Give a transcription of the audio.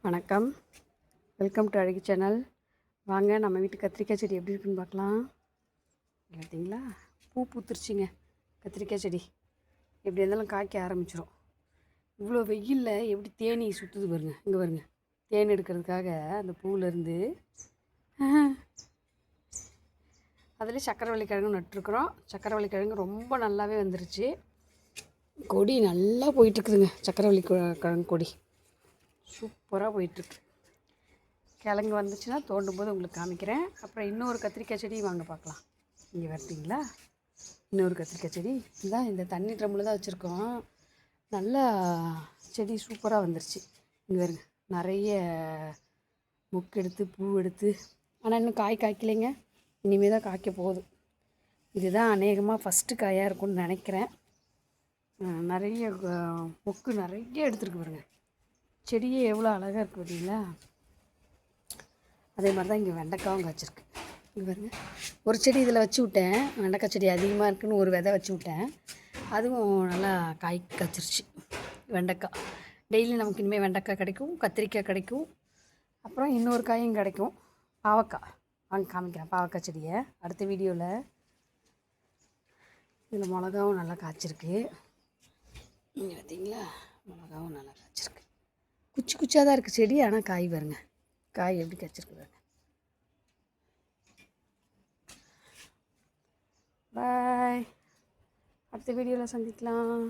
வணக்கம், welcome to அழகி channel. வாங்க நம்ம வீட்டு கத்திரிக்காய் செடி எப்படி இருக்குன்னு பார்க்கலாம். பார்த்தீங்களா, பூ பூத்துருச்சிங்க. கத்திரிக்காய் செடி எப்படி இருந்தாலும் காய்க்க ஆரம்பிச்சிடும். இவ்வளோ வெயிலில் எப்படி தேனி சுற்றுது பாருங்க. இங்கே பாருங்க, தேன் எடுக்கிறதுக்காக அந்த பூவிலேருந்து அதில் சக்கரவள்ளி கிழங்கு நட்டுருக்குறோம். சக்கரவள்ளி கிழங்கு ரொம்ப நல்லாவே வந்துருச்சு. கொடி நல்லா போயிட்டுருக்குதுங்க. சக்கரவள்ளி கிழங்கு கொடி சூப்பராக போயிட்டுருக்கு. கிழங்கு வந்துச்சுன்னா தோண்டும் போது உங்களுக்கு காமிக்கிறேன். அப்புறம் இன்னொரு கத்திரிக்காய் செடி வாங்க பார்க்கலாம். இங்கே வரட்டிங்களா, இன்னொரு கத்திரிக்காய் செடி இதுதான். இந்த தண்ணி ட்ரம்மில் தான் வச்சுருக்கோம். நல்லா செடி சூப்பராக வந்துருச்சு. இங்கே வருங்க, நிறைய மொக்கு எடுத்து பூ எடுத்து, ஆனால் இன்னும் காய் காய்க்கலைங்க. இனிமேல் தான் காய்க்க போகுது. இதுதான் அநேகமாக ஃபஸ்ட்டு காயாக இருக்கும்னு நினைக்கிறேன். நிறைய மொக்கு நிறைய எடுத்துருக்கு பாருங்க. செடியே எவ்வளோ அழகாக இருக்குது பார்த்தீங்களா. அதே மாதிரி தான் இங்கே வெண்டைக்காவும் காய்ச்சிருக்கு. இங்கே பாருங்க, ஒரு செடி இதில் வச்சு விட்டேன். வெண்டைக்காய் செடி அதிகமாக இருக்குதுன்னு ஒரு விதை வச்சு விட்டேன். அதுவும் நல்லா காய் காய்ச்சிருச்சு. வெண்டைக்காய் டெய்லி நமக்கு இனிமேல் வெண்டைக்காய் கிடைக்கும், கத்திரிக்காய் கிடைக்கும், அப்புறம் இன்னொரு காயும் கிடைக்கும். பாவக்காய் வாங்க காமிக்கிறேன். பாவக்காய் செடியை அடுத்த வீடியோவில். இதில் மிளகாவும் நல்லா காய்ச்சிருக்கு. இங்கே பார்த்தீங்களா, மிளகாவும் நல்லா காய்ச்சிருக்கு. குச்சி குச்சியாக தான் இருக்குது செடி, ஆனால் காய் பாருங்க, காய் எப்படி காய்ச்சிருக்கு பாருங்க. பாய், அடுத்த வீடியோவில் சந்திக்கலாம்.